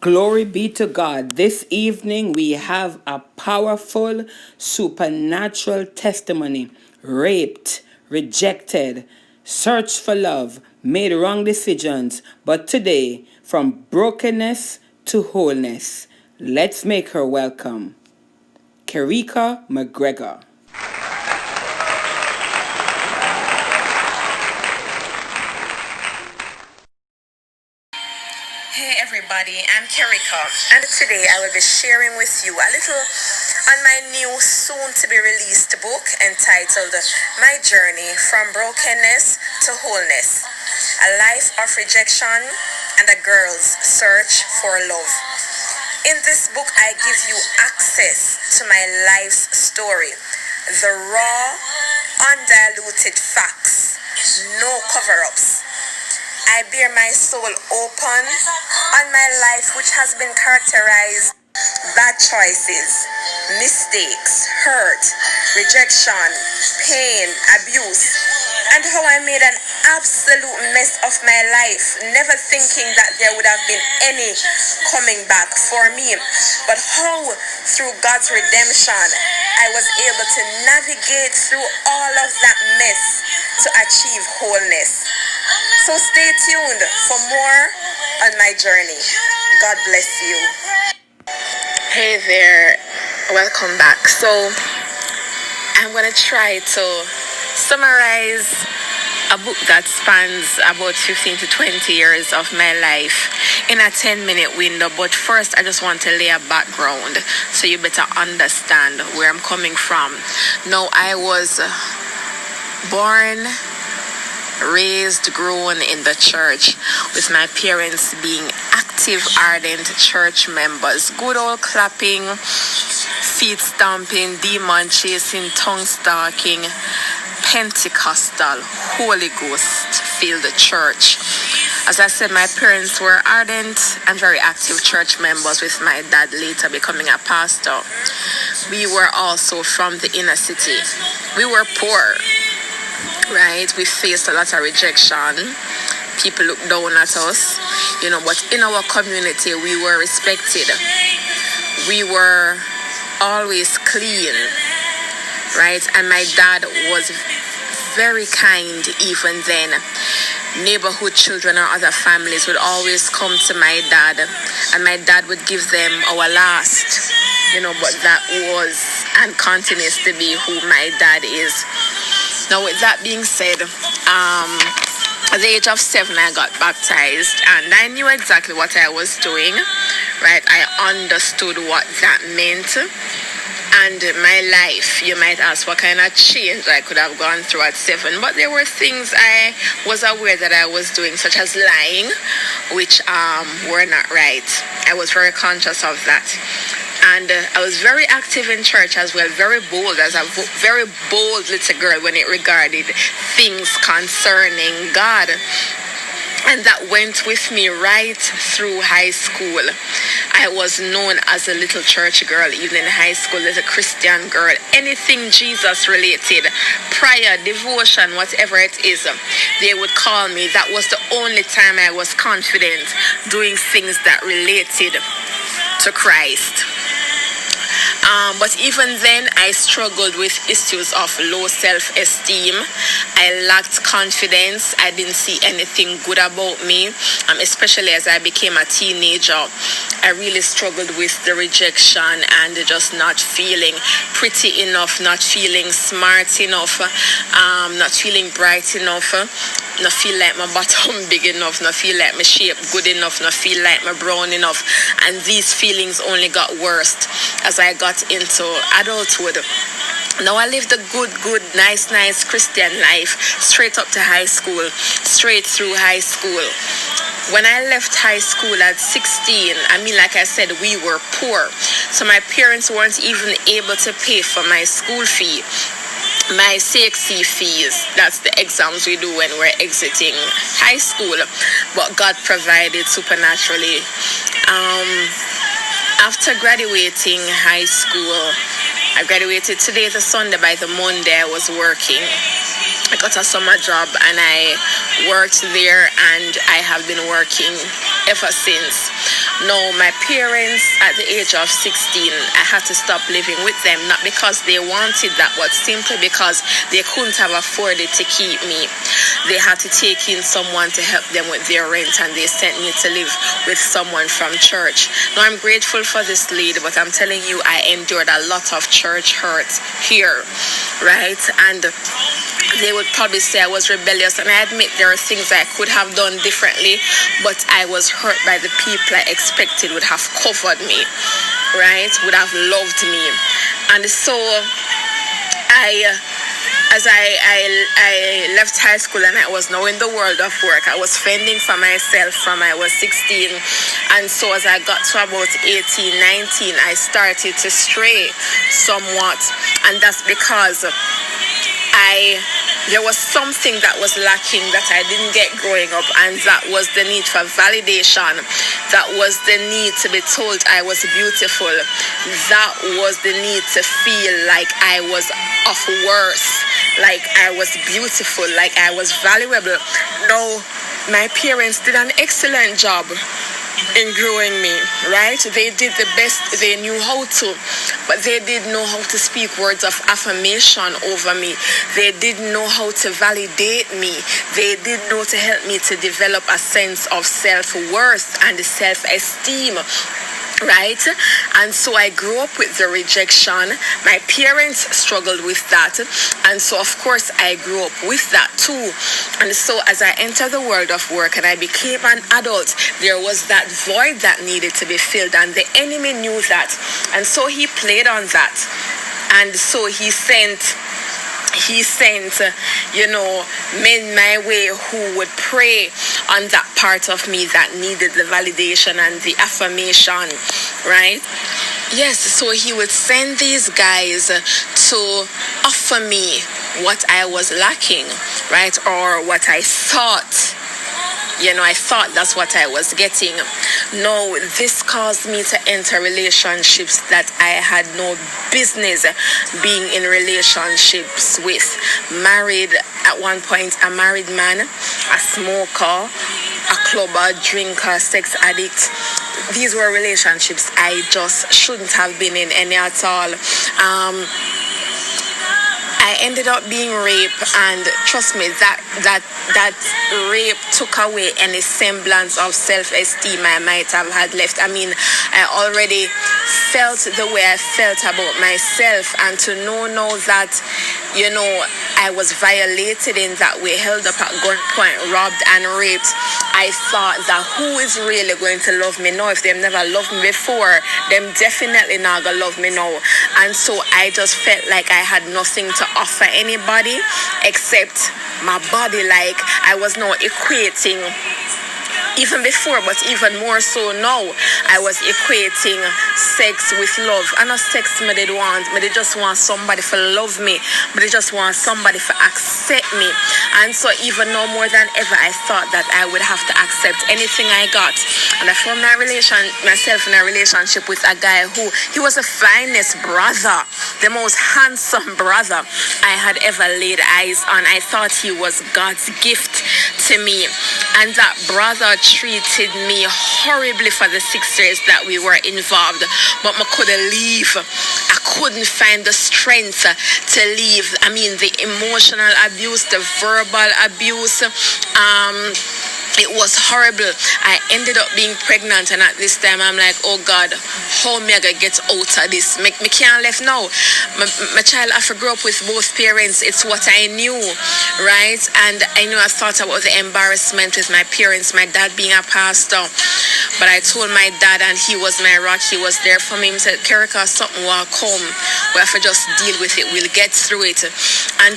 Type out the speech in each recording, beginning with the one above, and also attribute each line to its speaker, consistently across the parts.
Speaker 1: Glory be to God. This evening we have a powerful supernatural testimony. Raped, rejected, searched for love, made wrong decisions, but today, from brokenness to wholeness. Let's make her welcome. Kerrica McGregor.
Speaker 2: Hey everybody, I'm Kerrica, and today I will be sharing with you a little on my new soon to be released book entitled My Journey from Brokenness to Wholeness, a life of rejection and a girl's search for love. In this book I give you access to my life's story, the raw, undiluted facts, no cover-ups. I bear my soul open on my life, which has been characterized bad choices, mistakes, hurt, rejection, pain, abuse, and how I made an absolute mess of my life, never thinking that there would have been any coming back for me. But how, through God's redemption, I was able to navigate through all of that mess to achieve wholeness. So stay tuned for more on my journey. God bless you. Hey there, welcome back. So I'm going to try to summarize a book that spans about 15 to 20 years of my life in a 10-minute window. But first, I just want to lay a background so you better understand where I'm coming from. Now, I was born, raised, grown in the church, with my parents being active, ardent church members. Good old clapping, feet stomping, demon chasing, tongue stalking, Pentecostal, Holy Ghost filled church. As I said, my parents were ardent and very active church members, with my dad later becoming a pastor. We were also from the inner city. We were poor. Right, we faced a lot of rejection. People looked down at us, but in our community we were respected. We were always clean, right? And my dad was very kind even then. Neighborhood children or other families would always come to my dad, and my dad would give them our last, but that was and continues to be who my dad is. Now, with that being said, at the age of 7, I got baptized, and I knew exactly what I was doing, right? I understood what that meant. And my life, you might ask what kind of change I could have gone through at 7. But there were things I was aware that I was doing, such as lying, which were not right. I was very conscious of that. And I was very active in church as well, very bold, as a very bold little girl when it regarded things concerning God. And that went with me right through high school. I was known as a little church girl, even in high school, as a Christian girl. Anything Jesus related, prayer, devotion, whatever it is, they would call me. That was the only time I was confident doing things that related to Christ. But even then, I struggled with issues of low self-esteem. I lacked confidence. I didn't see anything good about me, especially as I became a teenager. I really struggled with the rejection and just not feeling pretty enough, not feeling smart enough, not feeling bright enough, not feel like my bottom big enough, not feel like my shape good enough, not feel like my brown enough. And these feelings only got worse as I got into adulthood. Now I lived a good, nice Christian life straight up to high school, straight through high school. When I left high school at 16, like I said, we were poor. So my parents weren't even able to pay for my school fee. My CXC fees, that's the exams we do when we're exiting high school, but God provided supernaturally. After graduating high school, I graduated today, the Sunday. By the Monday, I was working. I got a summer job and I worked there, and I have been working ever since. No, my parents at the age of 16, I had to stop living with them, not because they wanted that, but simply because they couldn't have afforded to keep me. They had to take in someone to help them with their rent, and they sent me to live with someone from church. Now, I'm grateful for this lady, but I'm telling you, I endured a lot of church hurt here, right? And they would probably say I was rebellious, and I admit there are things I could have done differently, but I was hurt by the people I expected would have covered me, right? Would have loved me. And so as I left high school and I was now in the world of work, I was fending for myself from I was 16. And so as I got to about 18, 19, I started to stray somewhat. And that's because there was something that was lacking that I didn't get growing up, and that was the need for validation. That was the need to be told I was beautiful. That was the need to feel like I was of worth, like I was beautiful, like I was valuable. No, my parents did an excellent job in growing me, right? They did the best they knew how to, but they didn't know how to speak words of affirmation over me. They didn't know how to validate me. They didn't know to help me to develop a sense of self-worth and self-esteem, right? And so I grew up with the rejection. My parents struggled with that, and so of course I grew up with that too. And so as I entered the world of work and I became an adult, there was that void that needed to be filled, and the enemy knew that, and so he played on that. And so he sent men my way who would prey on that part of me that needed the validation and the affirmation, right? Yes, so he would send these guys to offer me what I was lacking, right? Or what I thought. I thought that's what I was getting. No, this caused me to enter relationships that I had no business being in relationships with. Married at one point, a married man, a smoker, a clubber, drinker, sex addict. These were relationships I just shouldn't have been in any at all. I ended up being raped, and trust me, that rape took away any semblance of self-esteem I might have had left. I mean, I already felt the way I felt about myself, and to know now that, I was violated in that way, held up at gunpoint, robbed and raped, I thought that who is really going to love me now? If they've never loved me before, them definitely not gonna love me now. And so I just felt like I had nothing to offer anybody except my body. Like I was now equating, even before, but even more so now, I was equating sex with love. And not sex me did want, but they just want somebody to love me, but they just want somebody to accept me. And so even now more than ever, I thought that I would have to accept anything I got. And I found myself in a relationship with a guy who, he was the finest brother, the most handsome brother I had ever laid eyes on. I thought he was God's gift to me. And that brother treated me horribly for the 6 years that we were involved, but I couldn't leave. I couldn't find the strength to leave. I mean, the emotional abuse, the verbal abuse, it was horrible. I ended up being pregnant, and at this time I'm like, oh God, how me I gonna get out of this? Me can't left now. My child have to grow up with both parents. It's what I knew, right? And I thought about the embarrassment with my parents, my dad being a pastor. But I told my dad, and he was my rock. He was there for me. He said, Kerrica, something will come. We have to just deal with it. We'll get through it. And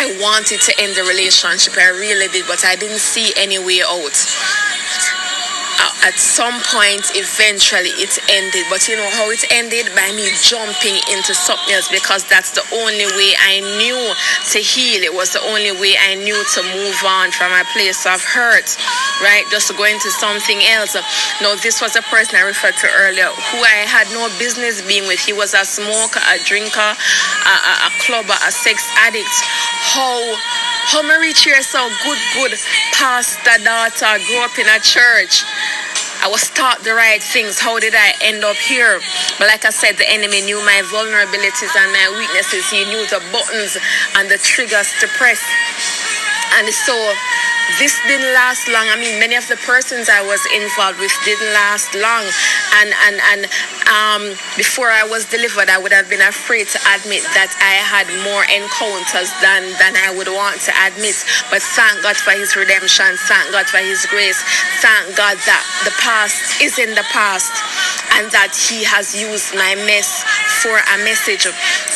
Speaker 2: I wanted to end the relationship. I really did, but I didn't see any way out. At some point, eventually, it ended. But you know how it ended? By me jumping into something else, because that's the only way I knew to heal. It was the only way I knew to move on from a place of hurt, right? Just to go into something else. No, this was a person I referred to earlier who I had no business being with. He was a smoker, a drinker, a clubber, a sex addict. How me reach here so good pastor daughter, grew up in a church. I was taught the right things. How did I end up here? But like I said, the enemy knew my vulnerabilities and my weaknesses. He knew the buttons and the triggers to press. And so this didn't last long. I mean, many of the persons I was involved with didn't last long. And before I was delivered, I would have been afraid to admit that I had more encounters than I would want to admit. But thank God for his redemption. Thank God for his grace. Thank God that the past is in the past and that he has used my mess for a message.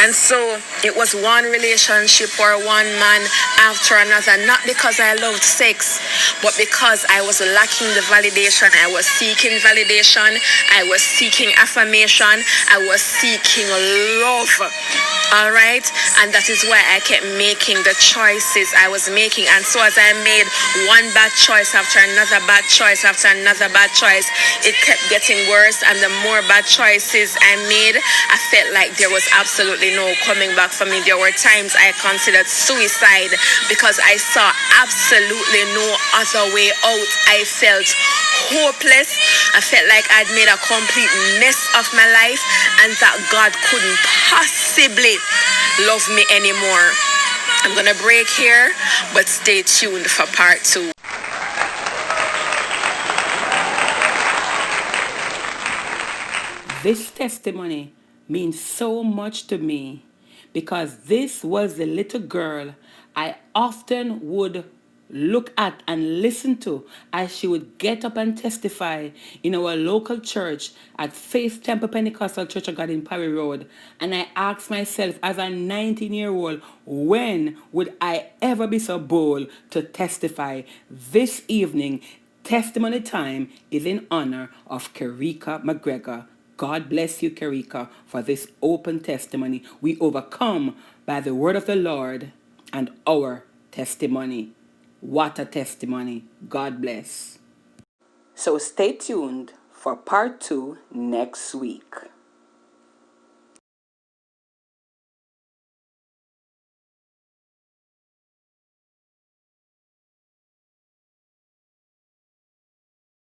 Speaker 2: And so it was one relationship or one man after another, not because I loved sex, but because I was lacking the validation. I was seeking validation. I was seeking affirmation. I was seeking love. All right. And that is why I kept making the choices I was making. And so as I made one bad choice after another bad choice after another bad choice, it kept getting worse. And the more bad choices I made, I felt like there was absolutely no coming back for me. There were times I considered suicide because I saw absolutely no other way out. I felt hopeless. I felt like I'd made a complete mess of my life and that God couldn't possibly love me anymore. I'm gonna break here, but stay tuned for part 2.
Speaker 1: This testimony means so much to me because this was the little girl I often would look at and listen to as she would get up and testify in our local church at Faith Temple Pentecostal Church of God in Parry Road. And I asked myself as a 19-year-old, when would I ever be so bold to testify? This evening, testimony time is in honor of Kerrica McGregor. God bless you, Kerrica, for this open testimony. We overcome by the word of the Lord and our testimony. What a testimony. God bless. So stay tuned for part 2 next week.